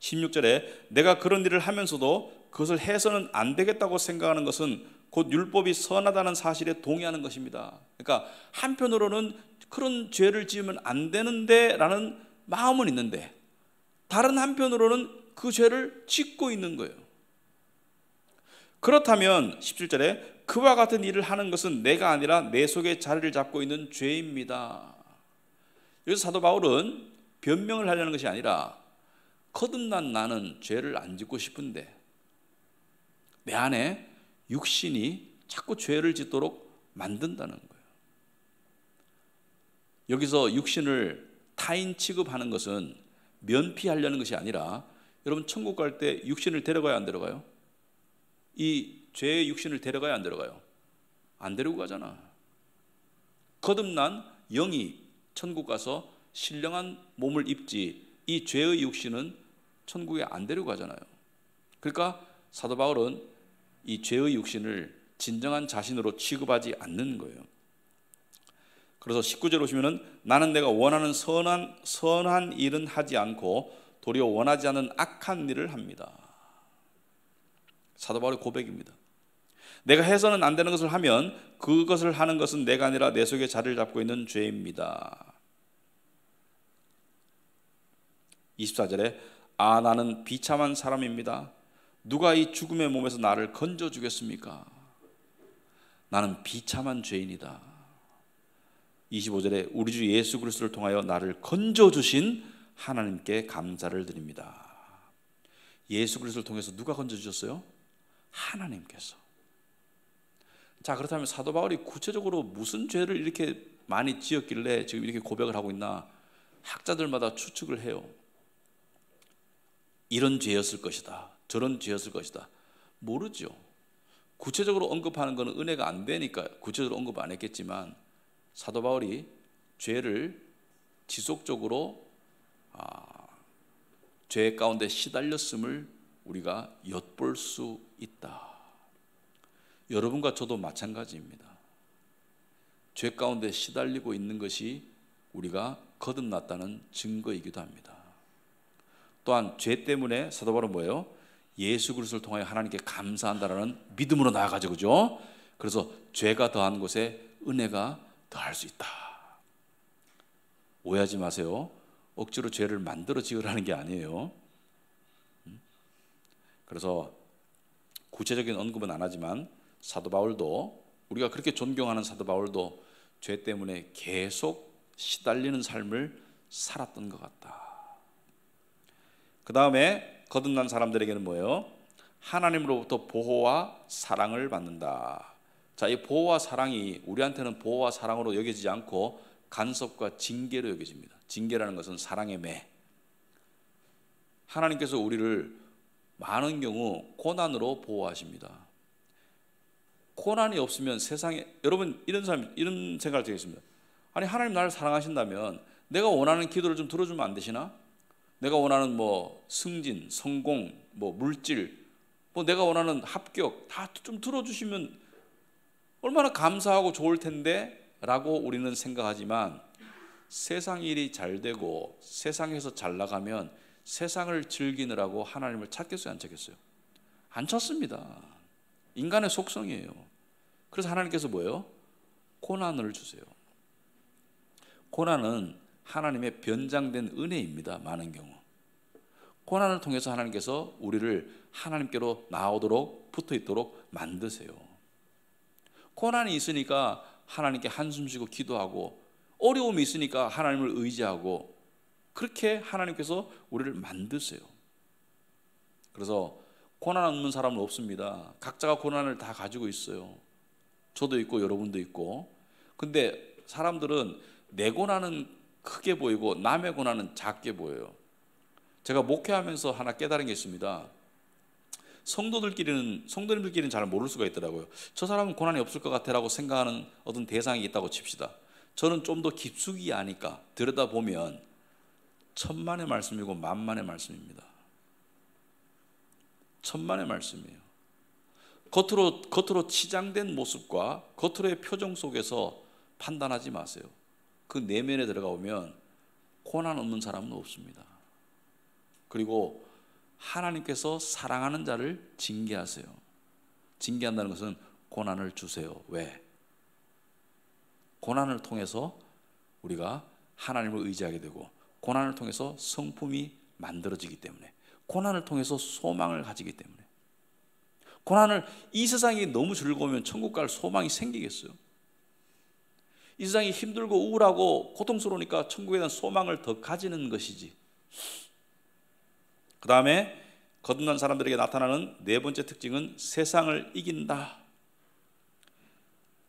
16절에 내가 그런 일을 하면서도 그것을 해서는 안 되겠다고 생각하는 것은 곧 율법이 선하다는 사실에 동의하는 것입니다. 그러니까 한편으로는 그런 죄를 지으면 안 되는데 라는 마음은 있는데, 다른 한편으로는 그 죄를 짓고 있는 거예요. 그렇다면 17절에 그와 같은 일을 하는 것은 내가 아니라 내 속에 자리를 잡고 있는 죄입니다. 여기서 사도 바울은 변명을 하려는 것이 아니라 거듭난 나는 죄를 안 짓고 싶은데 내 안에 육신이 자꾸 죄를 짓도록 만든다는 거예요. 여기서 육신을 타인 취급하는 것은 면피하려는 것이 아니라, 여러분 천국 갈 때 육신을 데려가요, 안 데려가요? 이 죄의 육신을 데려가요, 안 데려가요? 안 데리고 가잖아. 거듭난 영이 천국 가서 신령한 몸을 입지 이 죄의 육신은 천국에 안 데리고 가잖아요. 그러니까 사도 바울은 이 죄의 육신을 진정한 자신으로 취급하지 않는 거예요. 그래서 19절 보시면은 나는 내가 원하는 선한 일은 하지 않고 도리어 원하지 않는 악한 일을 합니다. 사도 바울의 고백입니다. 내가 해서는 안 되는 것을 하면 그것을 하는 것은 내가 아니라 내 속에 자리를 잡고 있는 죄입니다. 24절에 나는 비참한 사람입니다. 누가 이 죽음의 몸에서 나를 건져주겠습니까? 나는 비참한 죄인이다. 25절에 우리 주 예수 그리스도를 통하여 나를 건져주신 하나님께 감사를 드립니다. 예수 그리스도를 통해서 누가 건져주셨어요? 하나님께서. 자, 그렇다면 사도 바울이 구체적으로 무슨 죄를 이렇게 많이 지었길래 지금 이렇게 고백을 하고 있나? 학자들마다 추측을 해요. 이런 죄였을 것이다, 저런 죄였을 것이다. 모르죠. 구체적으로 언급하는 것은 은혜가 안 되니까 구체적으로 언급 안 했겠지만, 사도 바울이 죄를 지속적으로 죄 가운데 시달렸음을 우리가 엿볼 수 있다. 여러분과 저도 마찬가지입니다. 죄 가운데 시달리고 있는 것이 우리가 거듭났다는 증거이기도 합니다. 또한 죄 때문에 사도 바울은 뭐예요? 예수 그리스도를 통하여 하나님께 감사한다라는 믿음으로 나아가죠, 그죠? 그래서 죄가 더한 곳에 은혜가 더할 수 있다. 오해하지 마세요. 억지로 죄를 만들어 지으라는 게 아니에요. 그래서 구체적인 언급은 안 하지만 사도 바울도, 우리가 그렇게 존경하는 사도 바울도 죄 때문에 계속 시달리는 삶을 살았던 것 같다. 그 다음에 거듭난 사람들에게는 뭐예요? 하나님으로부터 보호와 사랑을 받는다. 자, 이 보호와 사랑이 우리한테는 보호와 사랑으로 여겨지지 않고 간섭과 징계로 여겨집니다. 징계라는 것은 사랑의 매. 하나님께서 우리를 많은 경우 고난으로 보호하십니다. 고난이 없으면 세상에, 여러분 이런 생각을 드리겠습니다. 아니, 하나님 나를 사랑하신다면 내가 원하는 기도를 좀 들어주면 안 되시나? 내가 원하는 승진, 성공, 물질, 내가 원하는 합격 다 좀 들어주시면 얼마나 감사하고 좋을 텐데 라고 우리는 생각하지만, 세상 일이 잘 되고 세상에서 잘 나가면 세상을 즐기느라고 하나님을 찾겠어요, 안 찾겠어요? 안 찾습니다. 인간의 속성이에요. 그래서 하나님께서 뭐예요? 고난을 주세요. 고난은 하나님의 변장된 은혜입니다. 많은 경우 고난을 통해서 하나님께서 우리를 하나님께로 나오도록, 붙어있도록 만드세요. 고난이 있으니까 하나님께 한숨 쉬고 기도하고, 어려움이 있으니까 하나님을 의지하고, 그렇게 하나님께서 우리를 만드세요. 그래서 고난 없는 사람은 없습니다. 각자가 고난을 다 가지고 있어요. 저도 있고 여러분도 있고. 근데 사람들은 내 고난은 크게 보이고 남의 고난은 작게 보여요. 제가 목회하면서 하나 깨달은 게 있습니다. 성도님들끼리는 잘 모를 수가 있더라고요. 저 사람은 고난이 없을 것 같아라고 생각하는 어떤 대상이 있다고 칩시다. 저는 좀 더 깊숙이 아니까 들여다보면 천만의 말씀이고 만만의 말씀입니다. 천만의 말씀이에요. 겉으로 치장된 모습과 겉으로의 표정 속에서 판단하지 마세요. 그 내면에 들어가 보면 고난 없는 사람은 없습니다. 그리고 하나님께서 사랑하는 자를 징계하세요. 징계한다는 것은 고난을 주세요. 왜? 고난을 통해서 우리가 하나님을 의지하게 되고, 고난을 통해서 성품이 만들어지기 때문에, 고난을 통해서 소망을 가지기 때문에. 이 세상이 너무 즐거우면 천국 갈 소망이 생기겠어요? 이 세상이 힘들고 우울하고 고통스러우니까 천국에 대한 소망을 더 가지는 것이지. 그 다음에 거듭난 사람들에게 나타나는 네 번째 특징은 세상을 이긴다.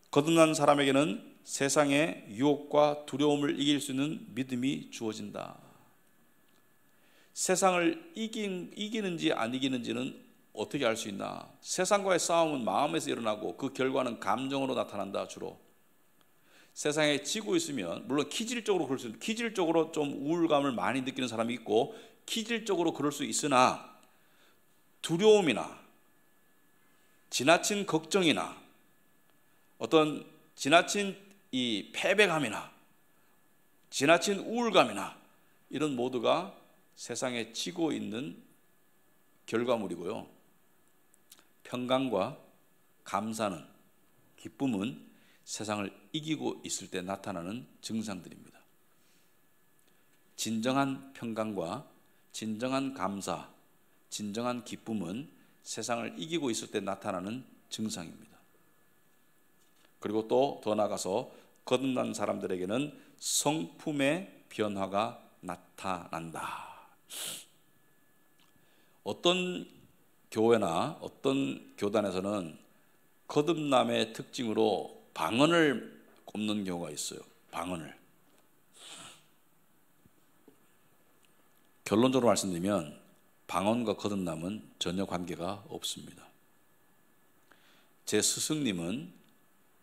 거듭난 사람에게는 세상의 유혹과 두려움을 이길 수 있는 믿음이 주어진다. 세상을 이기는지 안 이기는지는 어떻게 알 수 있나? 세상과의 싸움은 마음에서 일어나고 그 결과는 감정으로 나타난다. 주로 세상에 지고 있으면, 물론 기질적으로 그럴 수 있는, 기질적으로 좀 우울감을 많이 느끼는 사람이 있고 기질적으로 그럴 수 있으나, 두려움이나 지나친 걱정이나 어떤 지나친 이 패배감이나 지나친 우울감이나 이런 모두가 세상에 지고 있는 결과물이고요. 평강과 감사는, 기쁨은 세상을 이기고 있을 때 나타나는 증상들입니다. 진정한 평강과 진정한 감사, 진정한 기쁨은 세상을 이기고 있을 때 나타나는 증상입니다. 그리고 또 더 나아가서 거듭난 사람들에게는 성품의 변화가 나타난다. 어떤 교회나 어떤 교단에서는 거듭남의 특징으로 방언을 꼽는 경우가 있어요. 방언을. 결론적으로 말씀드리면 방언과 거듭남은 전혀 관계가 없습니다. 제 스승님은,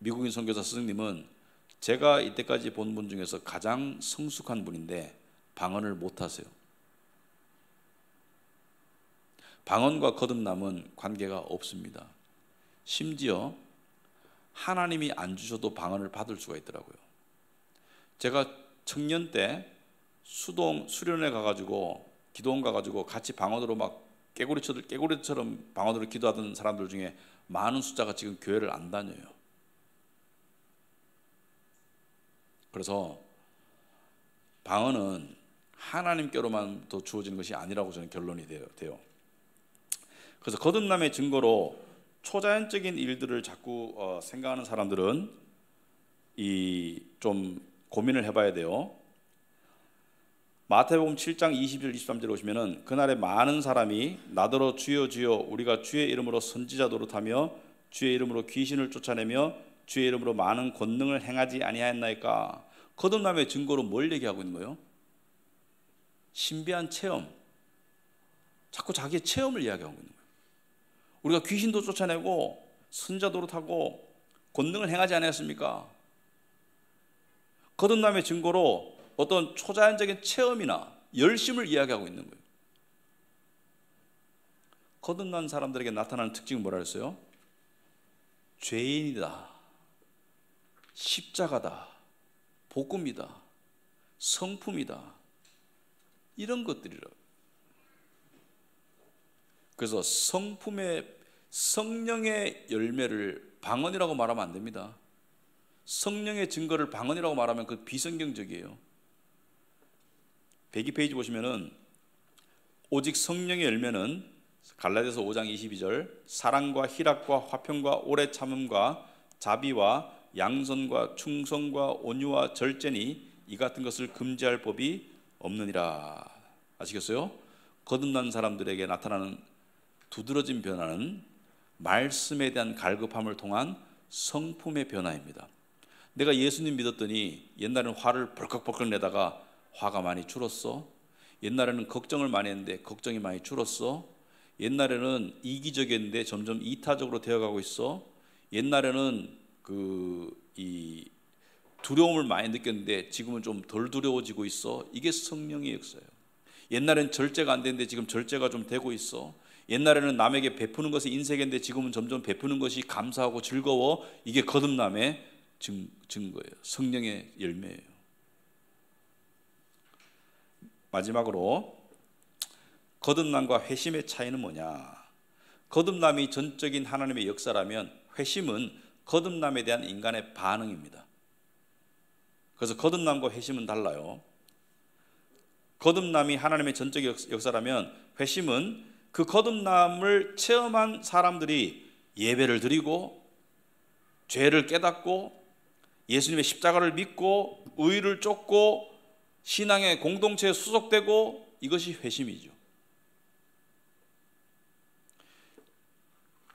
미국인 선교사 스승님은 제가 이때까지 본 분 중에서 가장 성숙한 분인데 방언을 못하세요. 방언과 거듭남은 관계가 없습니다. 심지어 하나님이 안 주셔도 방언을 받을 수가 있더라고요. 제가 청년 때 수련회 가가지고 기도원 가가지고 같이 방언으로 막 깨구리처럼 방언으로 기도하던 사람들 중에 많은 숫자가 지금 교회를 안 다녀요. 그래서 방언은 하나님께로만 더 주어지는 것이 아니라고 저는 결론이 돼요. 그래서 거듭남의 증거로 초자연적인 일들을 자꾸 생각하는 사람들은 좀 고민을 해봐야 돼요. 마태복음 7장 20절 23절에 오시면은 그날에 많은 사람이 나더러 주여 주여 우리가 주의 이름으로 선지자 노릇하며 주의 이름으로 귀신을 쫓아내며 주의 이름으로 많은 권능을 행하지 아니하였나이까. 거듭남의 증거로 뭘 얘기하고 있는 거예요? 신비한 체험. 자꾸 자기의 체험을 이야기하고 있는 거예요. 우리가 귀신도 쫓아내고 선지자 노릇하고 권능을 행하지 아니하였습니까? 거듭남의 증거로 어떤 초자연적인 체험이나 열심을 이야기하고 있는 거예요. 거듭난 사람들에게 나타나는 특징은 뭐라 했어요? 죄인이다, 십자가다, 복음이다, 성품이다, 이런 것들이라고. 그래서 성령의 열매를 방언이라고 말하면 안 됩니다. 성령의 증거를 방언이라고 말하면 그 비성경적이에요. 102페이지 보시면은 오직 성령의 열매는 갈라디아서 5장 22절 사랑과 희락과 화평과 오래 참음과 자비와 양선과 충성과 온유와 절제니 이 같은 것을 금지할 법이 없느니라. 아시겠어요? 거듭난 사람들에게 나타나는 두드러진 변화는 말씀에 대한 갈급함을 통한 성품의 변화입니다. 내가 예수님 믿었더니 옛날에는 화를 벌컥벌컥 내다가 화가 많이 줄었어. 옛날에는 걱정을 많이 했는데 걱정이 많이 줄었어. 옛날에는 이기적이었는데 점점 이타적으로 되어가고 있어. 옛날에는 이 두려움을 많이 느꼈는데 지금은 좀 덜 두려워지고 있어. 이게 성령의 역사예요. 옛날에는 절제가 안 되는데 지금 절제가 좀 되고 있어. 옛날에는 남에게 베푸는 것이 인색인데 지금은 점점 베푸는 것이 감사하고 즐거워. 이게 거듭남의 증거예요. 성령의 열매예요. 마지막으로 거듭남과 회심의 차이는 뭐냐? 거듭남이 전적인 하나님의 역사라면 회심은 거듭남에 대한 인간의 반응입니다. 그래서 거듭남과 회심은 달라요. 거듭남이 하나님의 전적 역사라면 회심은 그 거듭남을 체험한 사람들이 예배를 드리고 죄를 깨닫고 예수님의 십자가를 믿고 의를 쫓고 신앙의 공동체에 수속되고, 이것이 회심이죠.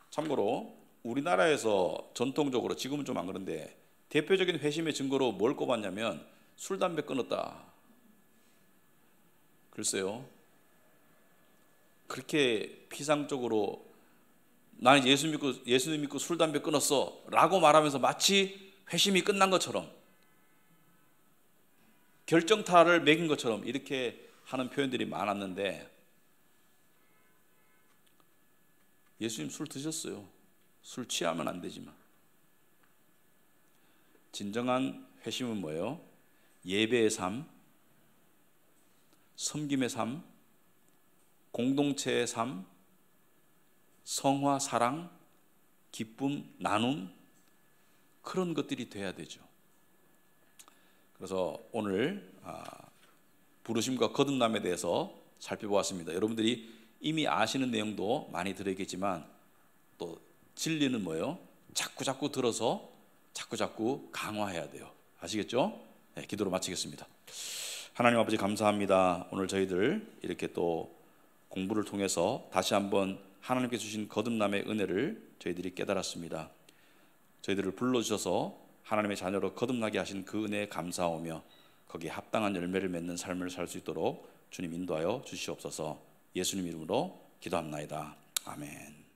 참고로 우리나라에서 전통적으로, 지금은 좀 안 그런데 대표적인 회심의 증거로 뭘 꼽았냐면 술, 담배 끊었다. 글쎄요, 그렇게 피상적으로 나는 예수님 믿고 술, 담배 끊었어 라고 말하면서 마치 회심이 끝난 것처럼, 결정타를 매긴 것처럼 이렇게 하는 표현들이 많았는데, 예수님 술 드셨어요. 술 취하면 안 되지만. 진정한 회심은 뭐예요? 예배의 삶, 섬김의 삶, 공동체의 삶, 성화, 사랑, 기쁨, 나눔, 그런 것들이 돼야 되죠. 그래서 오늘 부르심과 거듭남에 대해서 살펴보았습니다. 여러분들이 이미 아시는 내용도 많이 들어있겠지만 또 진리는 뭐예요? 자꾸 들어서 자꾸 강화해야 돼요. 아시겠죠? 네, 기도로 마치겠습니다. 하나님 아버지 감사합니다. 오늘 저희들 이렇게 또 공부를 통해서 다시 한번 하나님께 주신 거듭남의 은혜를 저희들이 깨달았습니다. 저희들을 불러주셔서 하나님의 자녀로 거듭나게 하신 그 은혜에 감사하며 거기에 합당한 열매를 맺는 삶을 살 수 있도록 주님 인도하여 주시옵소서. 예수님 이름으로 기도합나이다. 아멘.